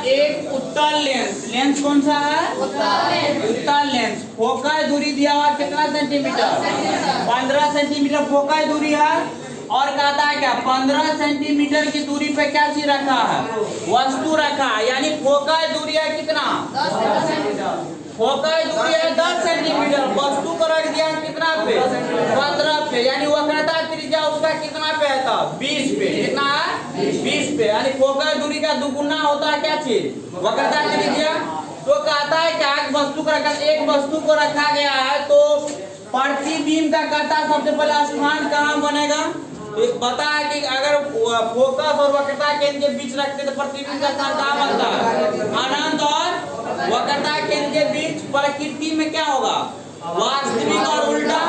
एक उत्तल lens, lens कौन सा है? उत्तल लेंस। फोकल दूरी दिया हुआ कितना सेंटीमीटर? 15 सेंटीमीटर फोकल दूरी है। और कहता है क्या 15 सेंटीमीटर की दूरी पे क्या चीज रखा है? वस्तु रखा है। यानी फोकल दूरी है कितना? 10 सेंटीमीटर। फोकल दूरी है 10 सेंटीमीटर, वस्तु को रख दिया कितना पे? 15 पे। यानी वक्रता त्रिज्या उसका कितना पे है? था 20 पे। कितना है? 20 पे। यानी फोकल दूरी का दुगुना होता है क्या चीज? वक्रता त्रिज्या। तो कहता है क्या वस्तु को रखा, एक वस्तु को रखा गया है तो प्रतिबिंब का कहता है सबसे पहले स्थान कहाँ बनेगा? तो पता है कि अगर फोकस और वक्रता केंद्र के बीच रखते तो प्रतिबिंब का स्थान कहाँ बनता है? अनंत और वक्रता केंद्र के बीच। प्रकृति में क्या होगा? वास्तविक और उल्टा।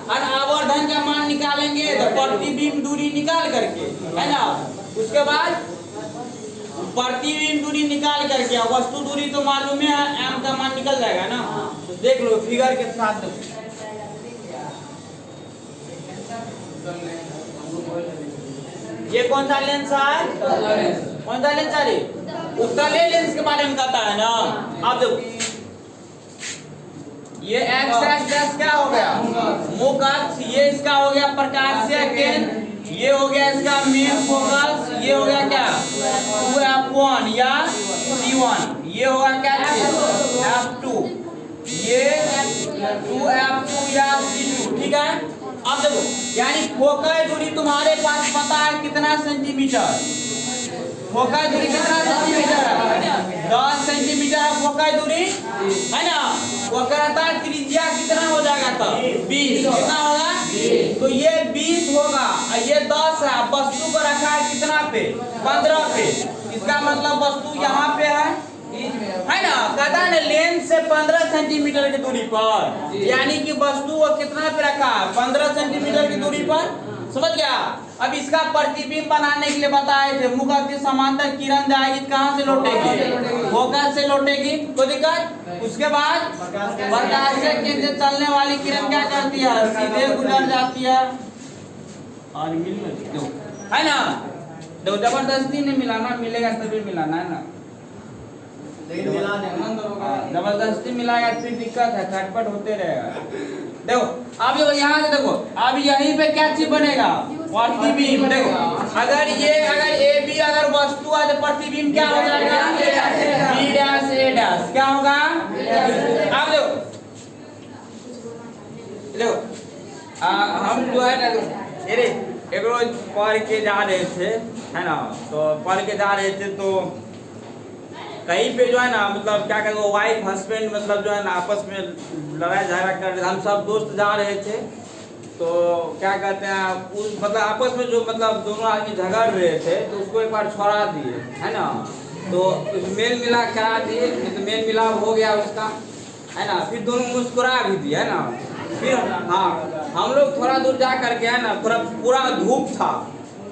और आवर्धन का मान निकालेंगे तो प्रतिबिंब दूरी निकाल करके, है ना। उसके बाद प्रतिबिंब दूरी निकाल करके वस्तु दूरी तो मालूम है, m का मान निकल जाएगा ना। तो देख लो फिगर के साथ। ये कौन सा लेंस है? कौन सा लेंस है? उत्तल लेंस के बारे में कहता है ना। अब देखो ये एक्स एक्सिस क्या हो गया? मुख्य अक्ष। ये इसका हो गया प्रकाशीय केंद्र। ये हो गया इसका मेन फोकस। ये हो गया क्या? 2f1 या c1। ये होगा क्या? f2। ये 2f2 या c2। ठीक है। अब देखो यानी फोकल दूरी तुम्हारे पास पता है कितना सेंटीमीटर? फोकल दूरी कितना सेंटीमीटर है? 10 सेंटीमीटर फोकल दूरी, है ना। वक्रता त्रिज्या कितना हो जाएगा तब? 20। कितना होगा? तो ये 20 होगा और ये 10 है। वस्तु को रखा है कितना पे? 15 पे। इसका मतलब वस्तु यहाँ पे है ना। कहता है ना लेंस से 15 सेंटीमीटर की दूरी पर, यानी कि वस्तु वो कितना पे रखा है? 15 सेंटीमीटर की दूरी पर। समझ गया। अब इसका प्रतिबिंब बनाने के लिए बताए थे मुख्य अक्ष समांतर किरण जाएगी, कहाँ से लौटेगी? फोकस से लौटेगी। कोई दिक्कत? उसके बाद प्रकाशीय केंद्र से चलने वाली किरण क्या करती है? सीधे गुजर जाती है और मिल है ना। देखो जबरदस्ती नहीं मिलाना, मिलेगा तभी मिलाना, है ना। जबरदस्ती मिलाएगा फिर दिक्कत है, खटपट होते रहेगा। देखो अब यहाँ से देखो अब यहीं पे क्या चीज बनेगा? प्रतिबिंब। देखो अगर ए बी अगर वस्तु है तो प्रतिबिंब क्या हो जाएगा? बी डैश ए डैश। क्या होगा? अब देखो हम जो है ना एक रोज पढ़ के जा रहे थे, है ना। तो पढ़ के जा रहे थे तो कहीं पे जो है ना मतलब क्या कहते हैं वाइफ हस्बैंड मतलब जो है ना आपस में लड़ाई झगड़ा कर रहे। हम सब दोस्त जा रहे थे तो क्या कहते हैं उस मतलब आपस में जो मतलब दोनों आदमी झगड़ रहे थे तो उसको एक बार छोड़ा दिए, है ना। तो मेल मिलाप करा दिए, तो मेल मिलाप हो गया उसका, है ना। फिर दोनों मुस्कुरा भी दिए, है ना। फिर हाँ हम लोग थोड़ा दूर जा करके, है ना, पूरा धूप था,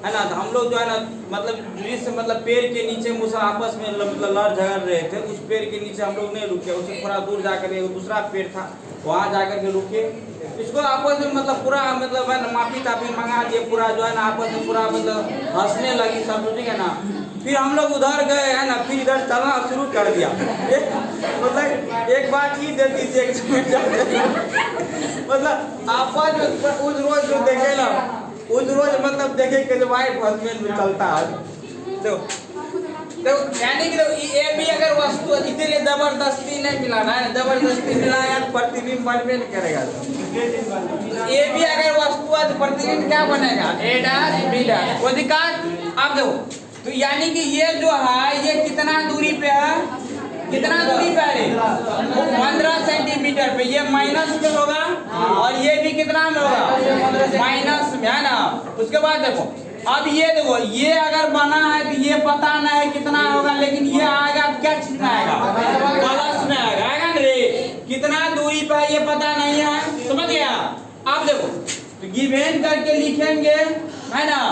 है ना। तो हम लोग जो है ना मतलब दृश्य मतलब पेड़ के नीचे मुझसे आपस में मतलब लड़ झगड़ रहे थे। उस पेड़ के नीचे हम लोग नहीं रुके, उससे थोड़ा दूर जाकर एक दूसरा पेड़ था वहाँ जाकर के रुके। इसको आपस में मतलब पूरा मतलब है ना माफी ताफी मंगा दिए, पूरा जो है ना आपस में पूरा मतलब हंसने लगी सब, ठीक है ना। फिर हम लोग उधर गए, है ना, फिर इधर चलना शुरू कर दिया। मतलब एक बात ही दे दीजिए मतलब आपस में उस रोज जो देखे ना उस रोज मतलब देखे कि वाइफ हस्बैंड में चलता है। तो यानी कि ये भी अगर वस्तु इसीलिए जबरदस्ती नहीं मिलाना है, जबरदस्ती मिलाया तो प्रतिबिंब बनबे नहीं करेगा। ये भी अगर वस्तु है तो प्रतिबिंब क्या बनेगा? ए डैश बी डैश। वो दिक्कत। अब देखो तो यानी कि ये जो है ये कितना दूरी पे है? कितना दूरी पे है? 15 सेंटीमीटर पे। ये माइनस में होगा और ये भी कितना में होगा? माइनस में, है ना। उसके बाद देखो अब ये देखो ये अगर बना है तो ये पता नहीं है कितना होगा, लेकिन ये आएगा क्या चीज में आएगा? प्लस में आएगा, आएगा ना रे। कितना दूरी पे ये पता नहीं है, समझ गया। अब देखो तो गिवन करके लिखेंगे, है ना।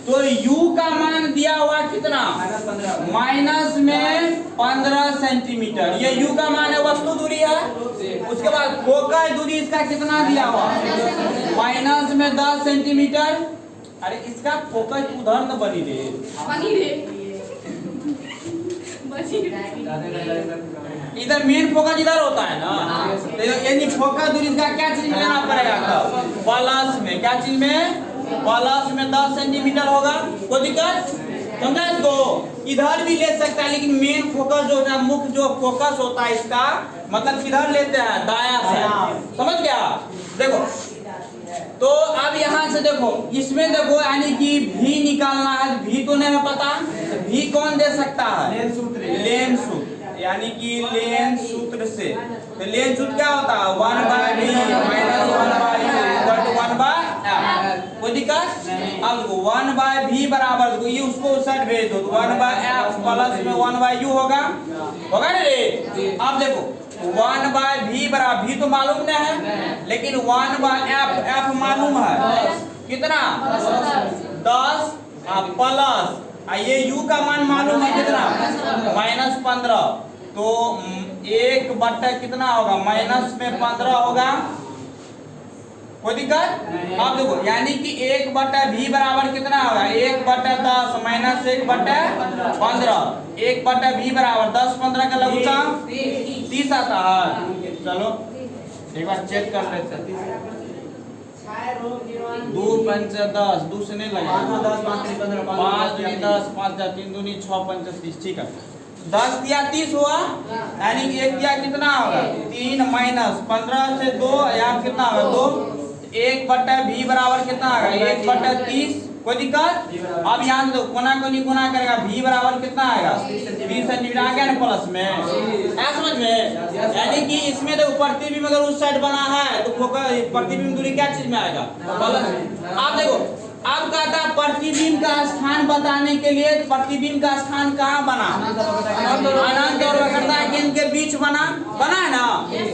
तो u का मान दिया हुआ कितना? माइनस में 15 सेंटीमीटर। ये u का मान है, वस्तु दूरी है। उसके बाद फोकस दूरी इसका कितना दिया हुआ? माइनस में 10 सेंटीमीटर। अरे इसका फोकस उधर न बनी रहे इधर मेन फोकस इधर होता है ना, तो यानी फोकस दूरी इसका क्या चीज में लेना पड़ेगा, प्लस में, क्या चीज में, प्लस में 10 सेंटीमीटर होगा। कोई दिक्कत समझा इसको? इधर भी ले सकता है, लेकिन मेन फोकस जो है, मुख्य जो फोकस होता है इसका मतलब किधर लेते हैं, दायां से। समझ गया? देखो तो अब यहाँ से देखो, इसमें देखो यानी कि भी निकालना है, भी तो नहीं पता, भी कौन दे सकता है, लेन सूत्र, यानी कि लेन सूत्र से। तो लेन सूत्र क्या होता है, 1/v minus 1/u equal to 1/f। कोई दिक्कत? अब 1/v बराबर देखो, ये उसको उस साइड भेज दो, 1/f प्लस में 1/u होगा ना रे। अब देखो 1/v बराबर, v तो मालूम नहीं है, लेकिन 1/f, f मालूम है कितना, 10 प्लस ये u का मान मालूम है कितना, -15। तो 1/, कितना होगा, माइनस में 15 होगा। कोई दिक्कत? अब देखो यानी कि 1/v बराबर कितना होगा, 1/10 माइनस 1/15। 1/v बराबर 10 15 का लघुचाम 30 आता है। चलो एक बार चेक कर लेते हैं। 2 पंच 10, 2 से नहीं लगेगा, 5 दूनी 10, 5 3 दूनी 6 पंच 30। ठीक है, 10 दिया 30 हुआ, यानी कि 1 दिया कितना होगा, 3 माइनस 15 से 2, यहाँ कितना होगा 2। 1/v बराबर कितना आएगा, 1/30। कोई दिक्कत? अब यहाँ से गुना को नहीं गुना करेगा, v बराबर कितना आएगा, 20 सेंटीमीटर आ गया ना प्लस में। समझ में? यानी कि इसमें देखो प्रतिबिंब अगर उस साइड बना है तो प्रतिबिंब दूरी क्या चीज में आएगा, प्लस। आप देखो अब कहता है प्रतिबिंब का स्थान बताने के लिए, प्रतिबिंब का स्थान कहाँ बना, अनंत और वक्रता केंद्र के बीच बना है ना।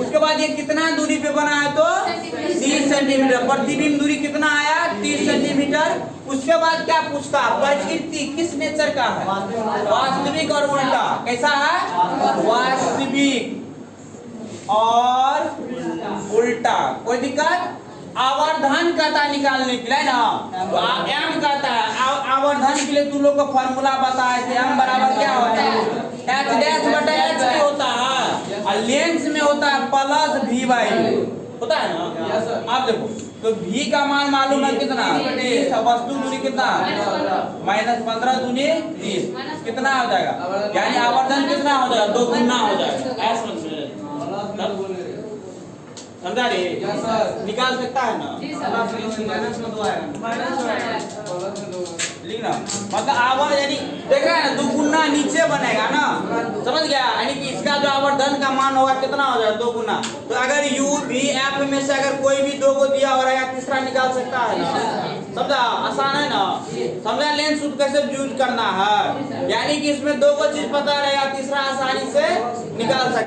उसके बाद ये कितना दूरी पे बना है, तो 30 सेंटीमीटर। प्रतिबिंब दूरी कितना आया, 30 सेंटीमीटर। उसके बाद क्या पूछता, प्रकृति किस नेचर का है, वास्तविक और उल्टा। कैसा है, वास्तविक और उल्टा। कोई दिक्कत? आवर्धन कहता है निकालने के लिए ना, तो m कहता है आवर्धन के लिए, तुम लोग को फॉर्मूला बताए थे, m बराबर क्या होता है, h' h होता है, और लेंस में होता है प्लस v/u होता है ना। आप देखो तो v का मान मालूम है कितना, 30। वस्तु दूरी कितना, -15 दूनी 30, कितना हो जाएगा, यानी आवर्धन कितना हो जाएगा, 2 गुना हो जाएगा। समझा रे? निकाल सकता है ना, लिखना मतलब आवर्धन, यानी देख रहा है ना, 2 गुना नीचे बनेगा ना। समझ गया? यानी कि इसका जो आवर्धन का मान होगा कितना हो जाएगा, 2 गुना। तो अगर u v f में से अगर कोई भी 2 को दिया हो रहा है, तीसरा निकाल सकता है ना। समझा? आसान है ना। समझा लेंस सूत्र कैसे यूज करना है, यानी कि इसमें 2 को चीज पता रहेगा, तीसरा आसानी से निकाल सकता है।